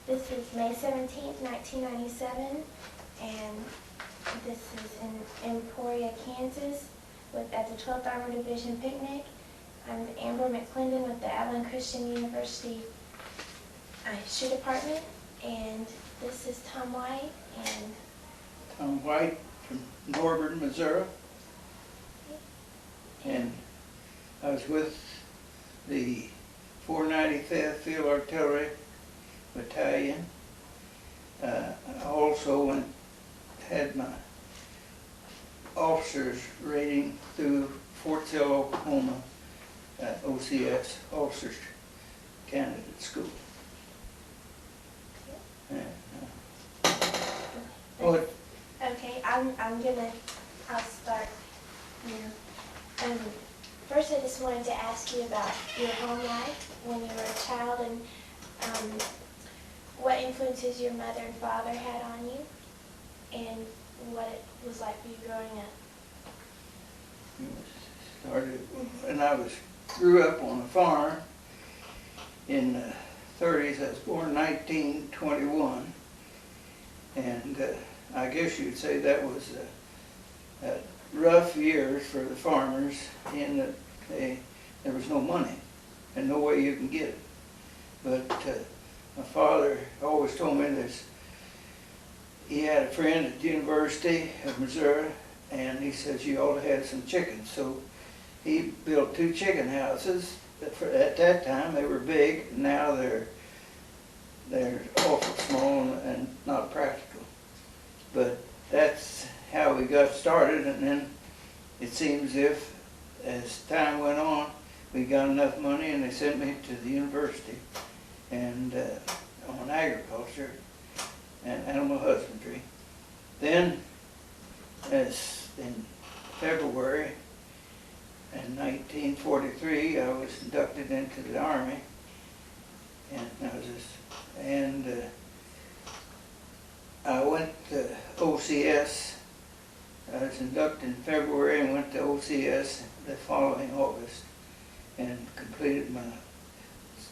This is May 17th, 1997, and this is in Emporia, Kansas, at the 12th Armored Division picnic. I'm Amber McClendon with the Abilene Christian University Shoe Department, and this is Tom White. And Tom White from Norburn, Missouri. And I was with the 495th Field Artillery Battalion. I also had my officer's rating through Fort Sill, Oklahoma, OCS, Officers Candidate School. And, okay, I'll start now. First, I just wanted to ask you about your home life when you were a child, and what influences your mother and father had on you, and what it was like for you growing up. Started when I grew up on a farm in the 30s. I was born in 1921, and I guess you'd say that was rough years for the farmers in that there was no money and no way you can get it. But my father always told me this. He had a friend at the University of Missouri, and he says you ought to have some chickens. So he built 2 chicken houses. At that time they were big. Now they're awful small and not practical. But that's how we got started, and then it seems as time went on, we got enough money, and they sent me to the university and on agriculture and animal husbandry. Then, as in February in 1943, I was inducted into the Army, and I went to OCS. I was inducted in February and went to OCS the following August and completed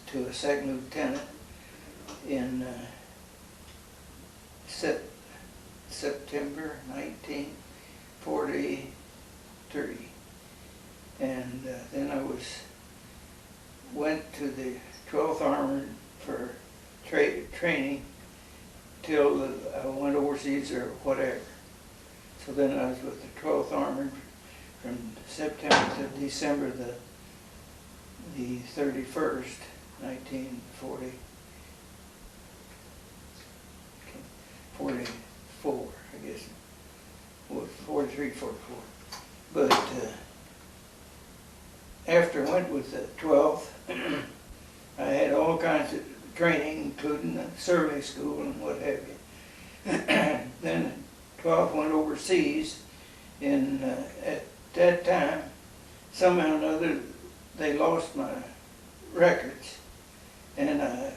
to a second lieutenant in September 1943. And then I went to the 12th Armored for training till I went overseas or whatever. So then I was with the 12th Armored from September to December the 31st, 1944, I guess. Well, 43, 44. But after I went with the 12th, I had all kinds of training, including the survey school and what have you. Then 12th went overseas, and at that time, somehow or another, they lost my records, and I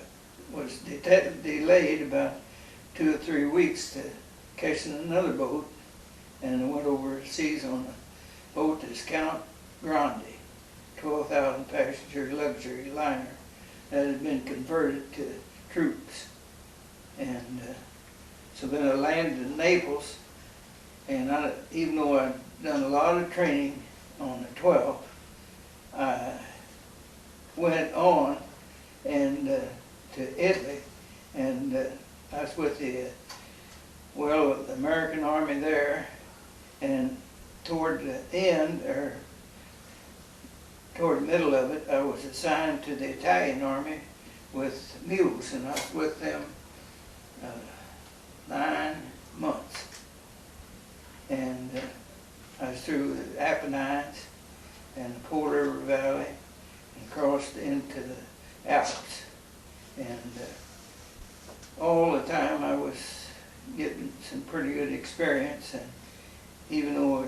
was delayed about 2 or 3 weeks to catching another boat, and I went overseas on a boat that's Count Grande, 12,000 passenger luxury liner that had been converted to troops. And so then I landed in Naples, and even though I'd done a lot of training on the 12th, I went on and to Italy, and I was with the American Army there, and toward the end, or toward the middle of it, I was assigned to the Italian Army with mules, and I was with them 9 months. And I was through the Apennines and the Po River Valley and crossed into the Alps. And all the time I was getting some pretty good experience, and even though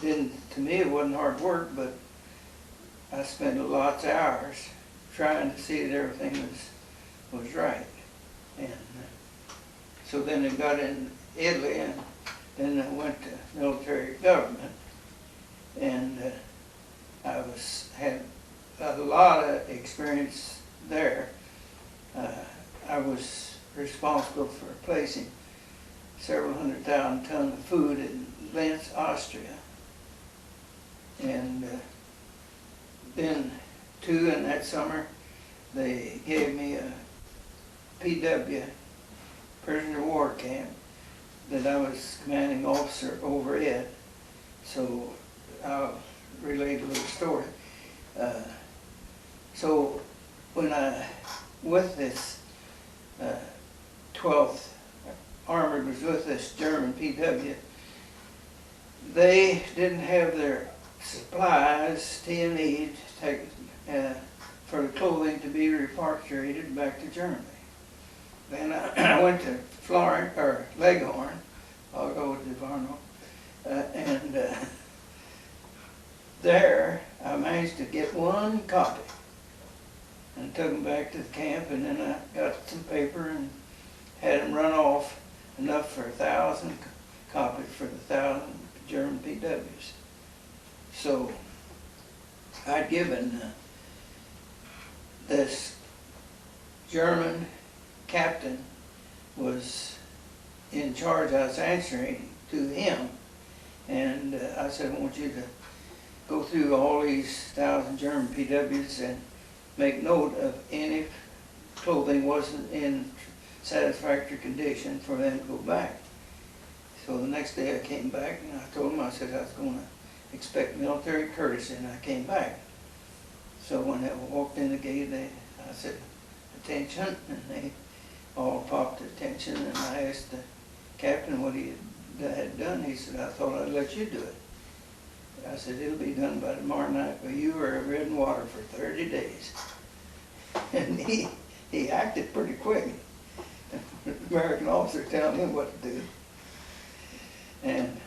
to me it wasn't hard work, but I spent lots of hours trying to see that everything was right. And so then I got in Italy, and then I went to military government, and I had a lot of experience there. I was responsible for placing several 100,000 tons of food in Linz, Austria. And then, too, in that summer, they gave me a PW, prisoner of war camp, that I was commanding officer over it. So I'll relate a little story. So when with this 12th Armored was with this German PW, they didn't have their supplies, T&E, for the clothing to be repatriated back to Germany. Then I went to Florence, or Leghorn, I'll go to Varno, and there I managed to get one copy and took them back to the camp, and then I got some paper and had them run off enough for 1,000 copies for the 1,000 German PWs. So I'd given this German captain was in charge. I was answering to him, and I said, I want you to go through all these 1,000 German PWs and make note of any clothing wasn't in satisfactory condition for them to go back. So the next day I came back and I told them, I said I was going to expect military courtesy, and I came back. So when they walked in the gate, I said, attention, and they all popped attention, and I asked the captain what he had done. He said, I thought I'd let you do it. I said, it'll be done by tomorrow night, but you were in water for 30 days. And he acted pretty quick. The American officer telling him what to do. And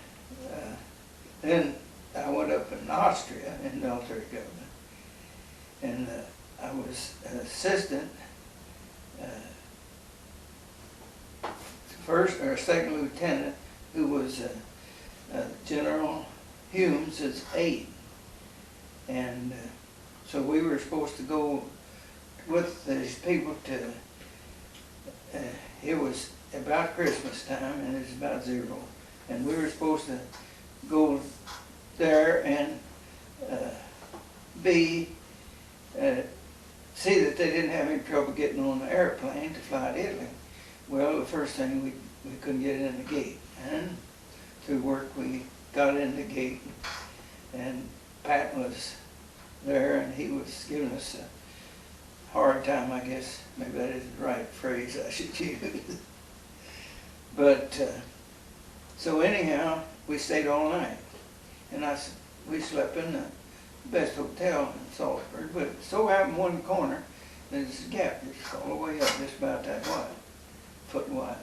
then I went up in Austria in military government, and I was an assistant, first or second lieutenant, who was General Humes' aide. And so we were supposed to go with these people to, it was about Christmas time, and it was about 0. And we were supposed to go there and see that they didn't have any trouble getting on the airplane to fly to Italy. Well, the first thing, we couldn't get in the gate. And through work, we got in the gate, and Pat was there, and he was giving us a hard time, I guess. Maybe that isn't the right phrase I should use. But, so anyhow, we stayed all night. And we slept in the best hotel in Salzburg, but it so happened one corner, there's a gap just all the way up, just about that wide, foot wide.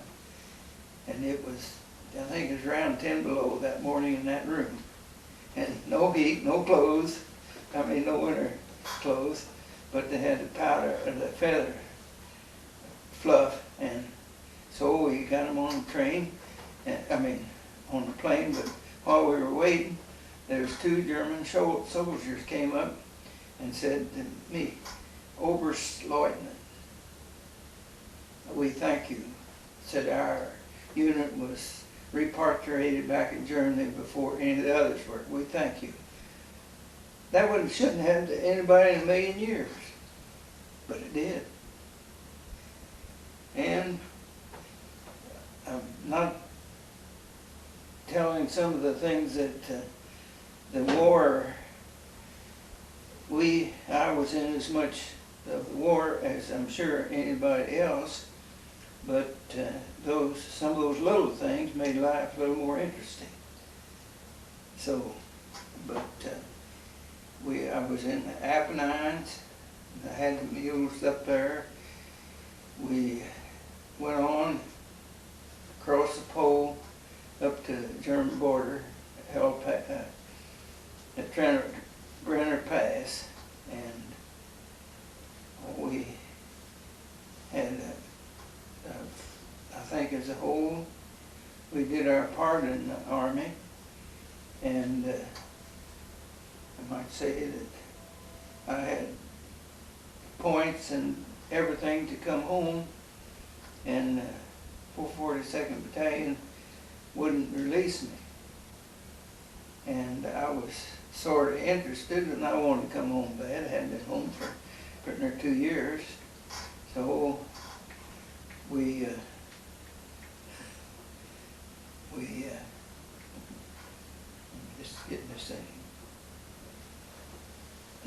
And it was, I think it was around 10 below that morning in that room. And no heat, no clothes, no winter clothes, but they had the powder, or the feather fluff, and so we got them on the train, on the plane, but while we were waiting, there was 2 German soldiers came up and said to me, Oberstleutnant, we thank you. Said our unit was repatriated back in Germany before any of the others were. We thank you. That shouldn't have to anybody in a million years, but it did. And I'm not telling some of the things that the war, I was in as much of the war as I'm sure anybody else, but some of those little things made life a little more interesting. So, but I was in the Apennines, I had the mules up there. We went on across the pole up to the German border, at Brenner Pass, and we had, I think as a whole, we did our part in the Army, and I might say that I had points and everything to come home, and 42nd Battalion wouldn't release me. And I was sort of interested, and I wanted to come home bad. I hadn't been home for pretty near 2 years. So we just getting this thing.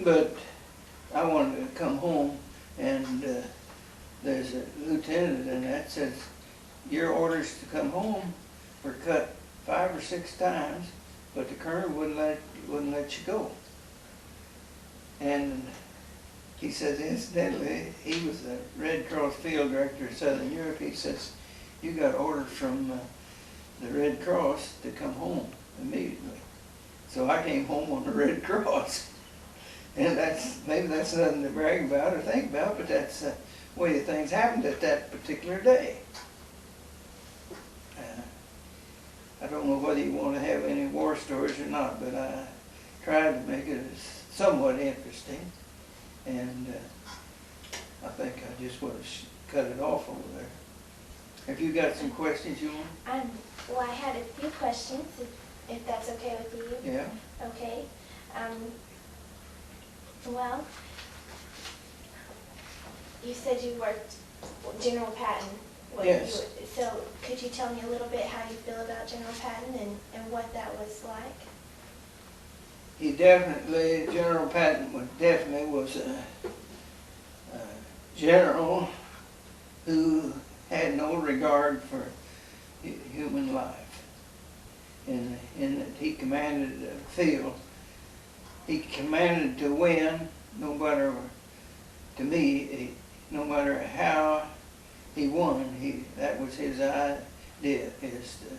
But I wanted to come home, and there's a lieutenant in that says, your orders to come home were cut 5 or 6 times, but the colonel wouldn't let you go. And he says, incidentally, he was the Red Cross field director of Southern Europe. He says, you got orders from the Red Cross to come home immediately. So I came home on the Red Cross. And maybe that's nothing to brag about or think about, but that's the way things happened at that particular day. I don't know whether you want to have any war stories or not, but I tried to make it somewhat interesting. And I think I just would have cut it off over there. Have you got some questions you want? Well, I had a few questions, if that's okay with you. Yeah. Okay. Well, you said you worked General Patton. Yes. So could you tell me a little bit how you feel about General Patton and what that was like? General Patton definitely was a general who had no regard for human life. And that he commanded the field. He commanded to win, no matter how he won. That was his idea, is to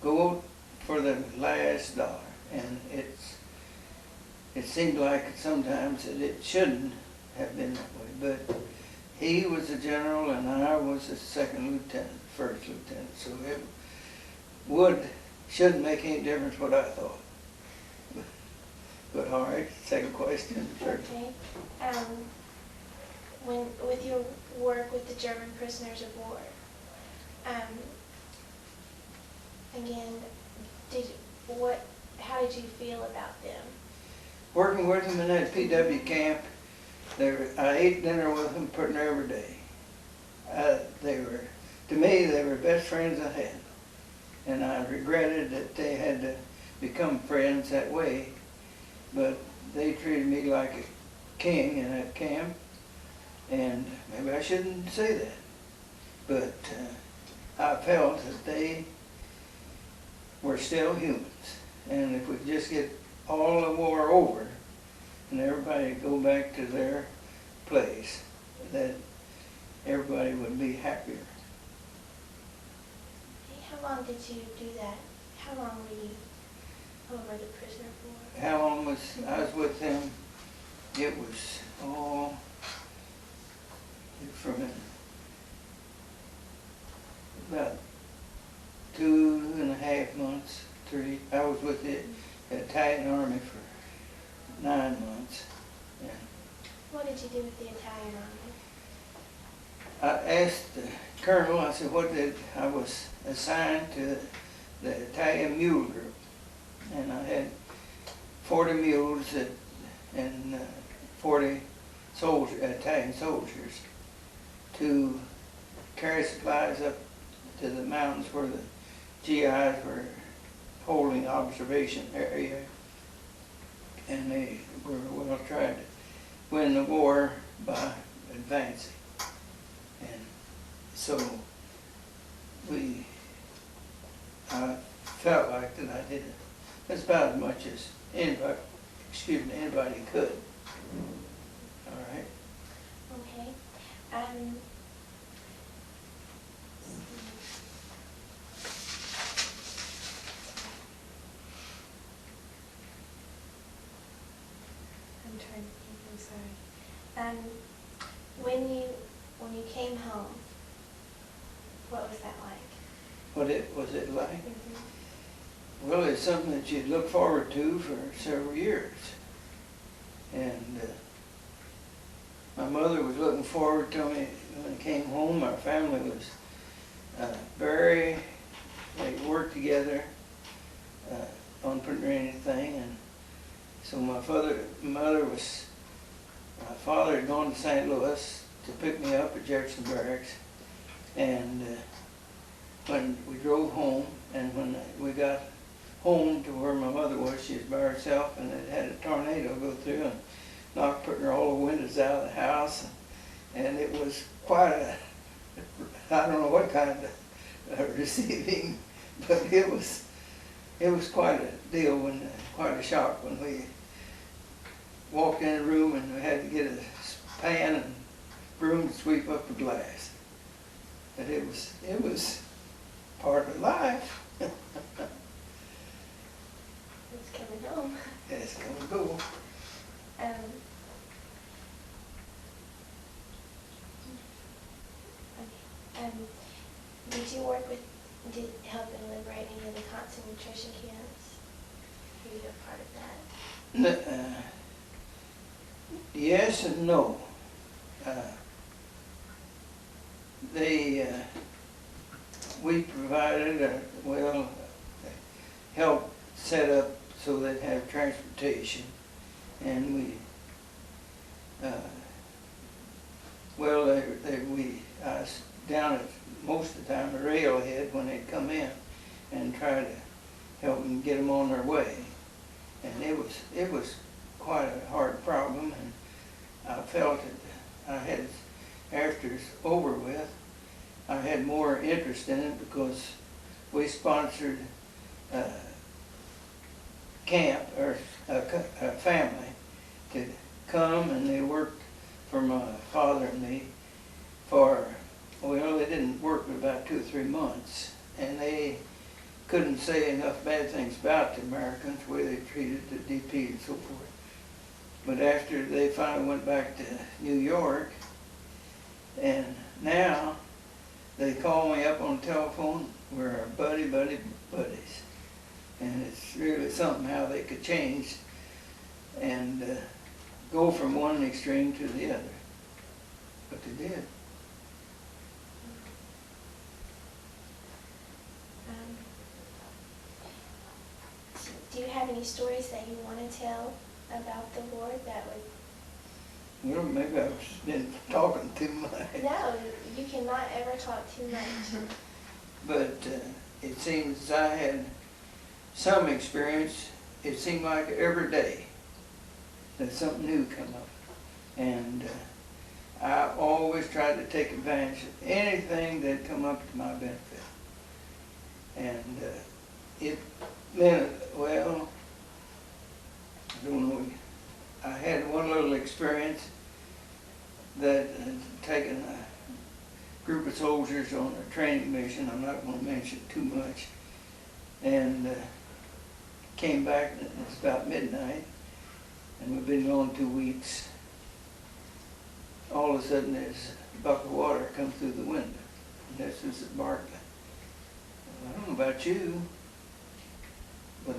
go for the last dollar. And it seemed like sometimes that it shouldn't have been that way. But he was a general and I was a second lieutenant, first lieutenant. So it shouldn't make any difference what I thought. But all right, second question. Okay. With your work with the German prisoners of war, again, how did you feel about them? Working with them in that PW camp, I ate dinner with them pretty near every day. To me, they were best friends I had. And I regretted that they had to become friends that way. But they treated me like a king in that camp. And maybe I shouldn't say that. But I felt that they were still humans. And if we just get all the war over and everybody go back to their place, that everybody would be happier. How long did you do that? How long were you over the prisoner of war? How long I was with them? It was from about 2.5 months, 3. I was with the Italian Army for 9 months. Yeah. What did you do with the Italian Army? I asked the colonel, I said, I was assigned to the Italian Mule Group. And I had 40 mules and 40 Italian soldiers to carry supplies up to the mountains where the GIs were holding observation area. And they were trying to win the war by advancing. And so I felt like that I did it. That's about as much as anybody could. All right. Okay. I'm trying to think. I'm sorry. When you came home, what was that like? Was it like? Mm-hmm. Well, it's something that you'd look forward to for several years. And my mother was looking forward to me when I came home. Our family was Barry, they worked together on putting anything, and so my father had gone to St. Louis to pick me up at Jefferson Barracks, and when we drove home, and when we got home to where my mother was, she was by herself, and it had a tornado go through and knocked, putting all the windows out of the house, and it was quite a, I don't know what kind of receiving, but it was quite a deal, quite a shock when we walked in a room and we had to get a pan and broom to sweep up the glass. But it was part of life. It's coming home. It's gonna go. Did you help in liberating any of the concentration camps? Were you a part of that? Yes and no. We provided, help set up so they'd have transportation, and I was down at most of the time a railhead when they'd come in and try to help them get them on their way, and it was quite a hard problem, and I felt that after it's over with, I had more interest in it because we sponsored a camp, or a family, to come, and they worked for my father and me they didn't work for about 2 or 3 months, and they couldn't say enough bad things about the Americans, the way they treated the DP and so forth. But after they finally went back to New York, and now they call me up on the telephone, we're our buddies. And it's really something how they could change and go from one extreme to the other. But they did. Do you have any stories that you want to tell about the war that would... Well, maybe I've been talking too much. No, you cannot ever talk too much. But it seems I had some experience. It seemed like every day that something new come up. And I always tried to take advantage of anything that come up to my benefit. And it meant, well, I don't know, I had one little experience that had taken a group of soldiers on a training mission. I'm not going to mention too much. And came back, and it was about midnight, and we've been gone 2 weeks. All of a sudden, there's a bucket of water come through the window, and this is at Barclay. I don't know about you, but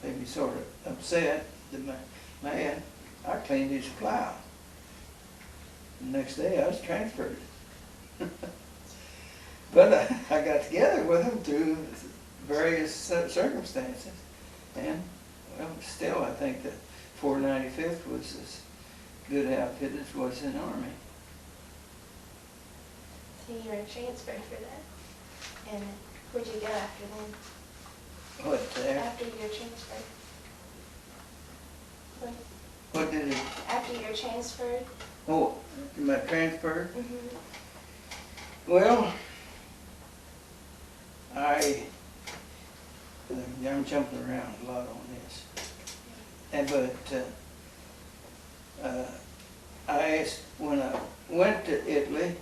made me sort of upset. The man, I cleaned his plow. The next day, I was transferred. But I got together with him through various circumstances. And, well, still, I think that 495th was as good outfit as was in the Army. So you were transferred for that? And where'd you go after then? What, after you were transferred? what did it? After you're transferred? Oh, my transfer? Mm-hmm. Well, I'm jumping around a lot on this. I asked, when I went to Italy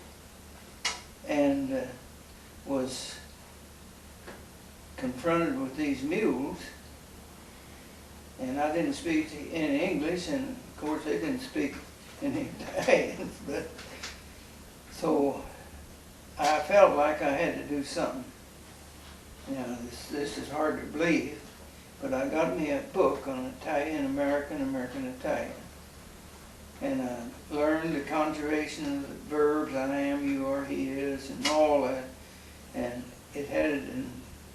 and was confronted with these mules, and I didn't speak any English, and of course they didn't speak any Italian, but so I felt like I had to do something. Now, this is hard to believe, but I got me a book on Italian, American Italian. And I learned the conjugation of the verbs, I am, you are, he is, and all that.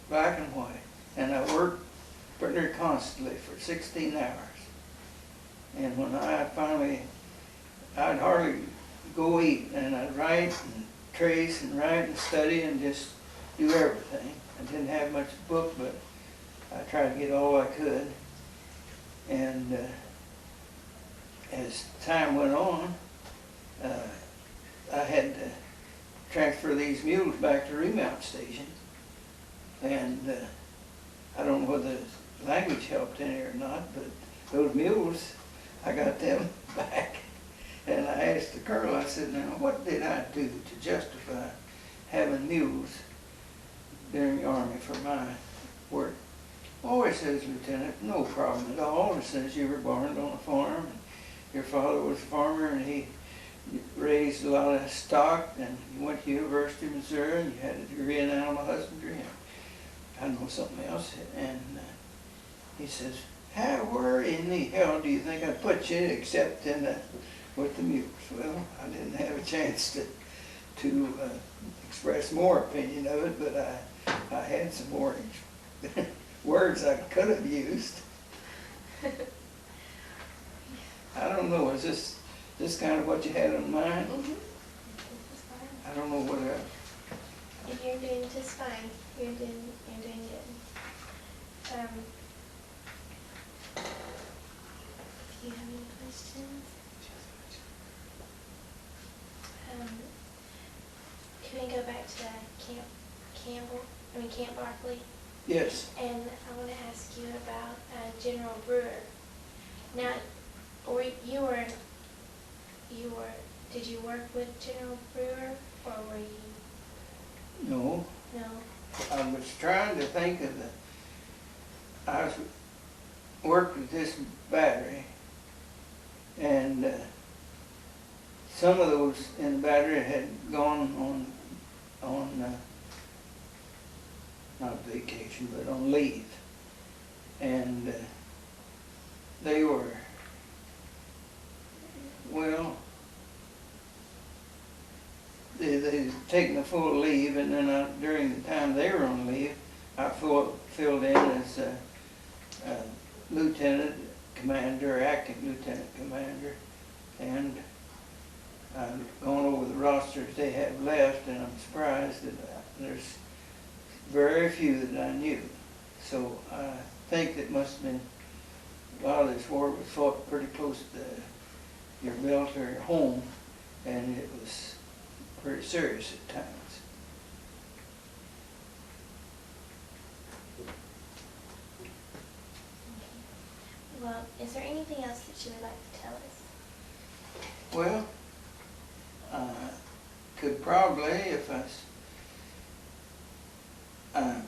black and white. And I worked pretty near constantly for 16 hours. And when I finally, I'd hardly go eat, and I'd write and trace and write and study and just do everything. I didn't have much book, but I tried to get all I could. And as time went on, I had to transfer these mules back to remount station. And I don't know whether the language helped any or not, but those mules, I got them back. And I asked the colonel, I said, now, what did I do to justify having mules during the Army for my work? Oh, he says, Lieutenant, no problem at all. He says, you were born on a farm, and your father was a farmer, and he raised a lot of stock, and you went to University of Missouri, and you had a degree in animal husbandry, and I know something else. And he says, where in the hell do you think I put you except in with the mules? Well, I didn't have a chance to express more opinion of it, but I had some more words I could have used. I don't know, is this kind of what you had in mind? Mm-hmm. This is fine. I don't know what You're doing just fine. You're doing good. Do you have any questions? Can we go back to Camp Barkley? Yes. And I want to ask you about General Brewer. Now, did you work with General Brewer, or were you? No. No. I was trying to think of I worked with this battery, and some of those in the battery had gone on not vacation, but on leave. And they were, well, they'd taken a full leave, and then during the time they were on leave, I filled in as lieutenant commander, acting lieutenant commander, and I've gone over the rosters they have left, and I'm surprised that there's very few that I knew. So I think that must have been, a lot of this war was fought pretty close to your military home, and it was pretty serious at times. Well, is there anything else that you would like to tell us? Well, I could probably, if I'm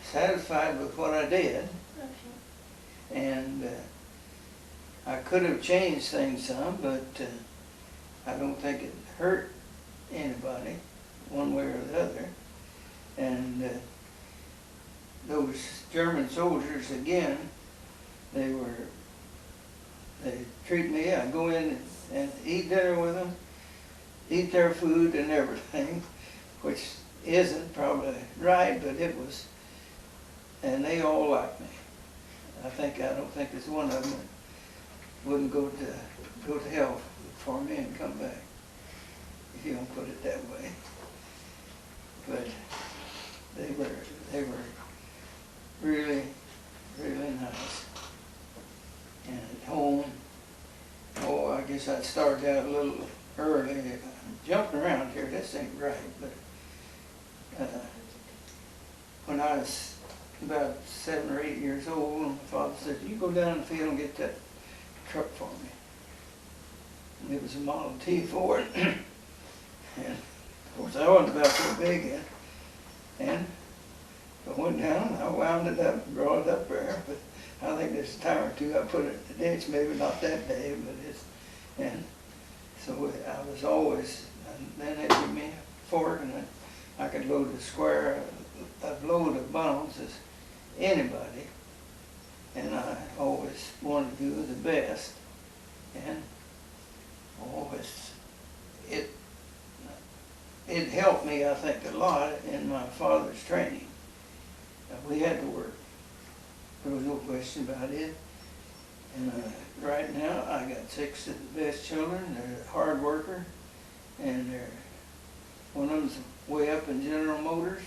satisfied with what I did, Okay. and I could have changed things some, but I don't think it hurt anybody one way or the other. And those German soldiers, again, they treat me, I go in and eat dinner with them, eat their food and everything, which isn't probably right, but it was, and they all like me. I don't think there's one of them that wouldn't go to hell for me and come back, if you don't put it that way. But they were really, really nice. And at home, I guess I started out a little early. I'm jumping around here, this ain't right, but when I was about 7 or 8 years old, my father said, you go down the field and get that truck for me. And it was a Model T Ford. And of course I wasn't about so big yet. And I went down, I wound it up and brought it up there, but I think there's a time or two I put it in the ditch, maybe not that day, but and so I was always, and then they gave me a fork, and I could load a load of bones as anybody, and I always wanted to do the best, and always, it helped me, I think, a lot in my father's training. We had to work. There was no question about it. And right now, I got 6 of the best children. They're hard worker, and one of them's way up in General Motors.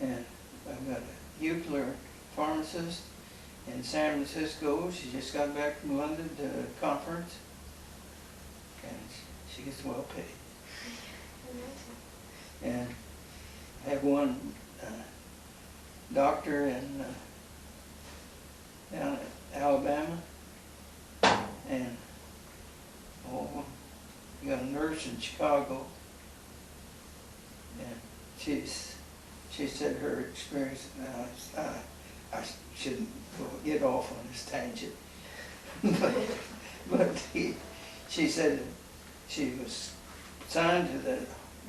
And I've got a nuclear pharmacist in San Francisco. She just got back from London to a conference, and she gets well paid. And I have one doctor in down at Alabama, and you got a nurse in Chicago, and she said her experience. Now I shouldn't get off on this tangent, but she said that she was assigned to the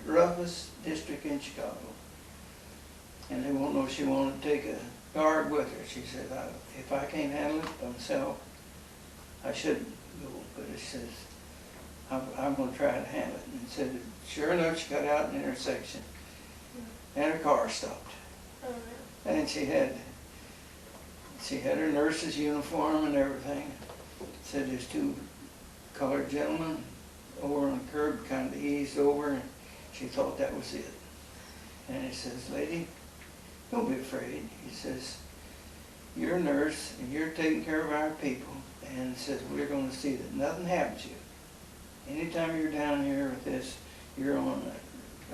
roughest district in Chicago, and they won't know if she wanted to take a guard with her. She said, if I can't handle it by myself, I shouldn't go. But it says, I'm going to try to handle it. And it said, sure enough, she got out in the intersection, and her car stopped. Oh, no. And she had her nurse's uniform and everything. Said there's 2 colored gentlemen over on the curb, kind of eased over, and she thought that was it. And he says, lady, don't be afraid. He says, you're a nurse, and you're taking care of our people, and he says, we're going to see that nothing happens to you. Anytime you're down here with this, you're on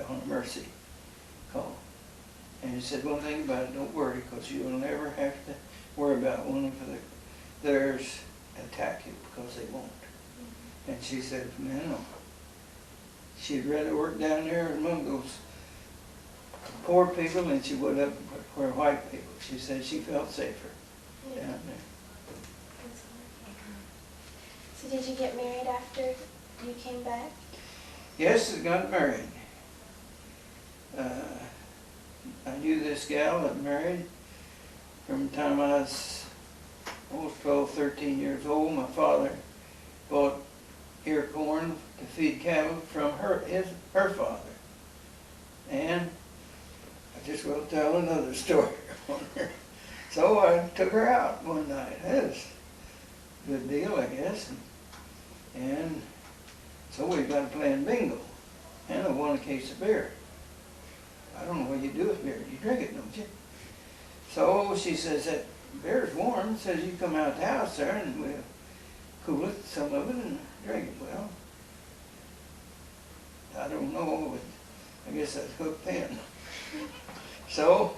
a mercy call. And he said, one thing about it, don't worry, because you'll never have to worry about one of theirs attack you, because they won't. And she said, man, she'd rather work down there among those poor people than she would up where white people. She said she felt safer down there. So did you get married after you came back? Yes, I got married. I knew this gal that married from the time I was 12, 13 years old. My father bought ear corn to feed cattle from her father. And I just will tell another story on her. So I took her out one night. That was a good deal, I guess. And so we got playing bingo. And I won a case of beer. I don't know what you do with beer. You drink it, don't you? So she says, that beer's warm. Says, you come out the house there and we'll cool it, some of it, and drink it. Well, I don't know, but I guess that's hooked in. So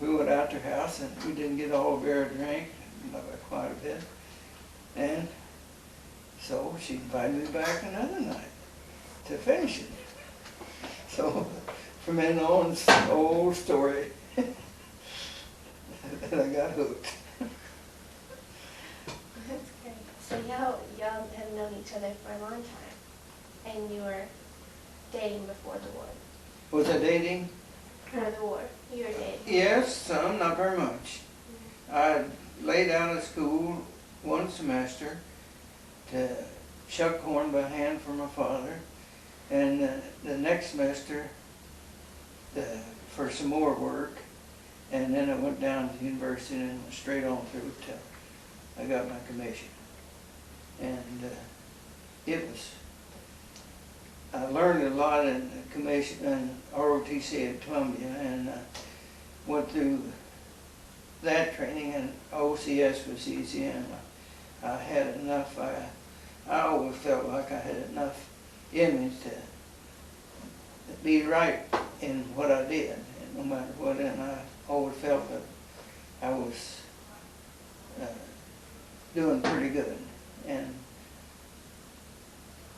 we went out to her house, and we didn't get all the beer to drink, quite a bit. And so she invited me back another night to finish it. So from then on, it's the old story that I got hooked. That's great. So y'all have known each other for a long time, and you were dating before the war. Was I dating? Or the war. You were dating. Yes, some, not very much. I laid out of school one semester to shuck corn by hand for my father, and the next semester for some more work, and then I went down to the university and went straight on through till I got my commission. And I learned a lot in the commission and ROTC at Columbia, and went through that training, and OCS was easy, and I had enough. I always felt like I had enough in me to be right in what I did, and no matter what, and I always felt that I was doing pretty good, and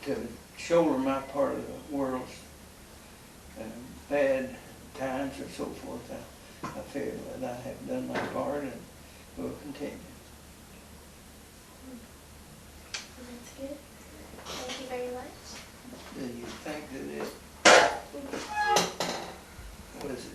to shoulder my part of the world's bad times or so forth, I feel that I have done my part and will continue. That's good. Thank you very much. Do you think that it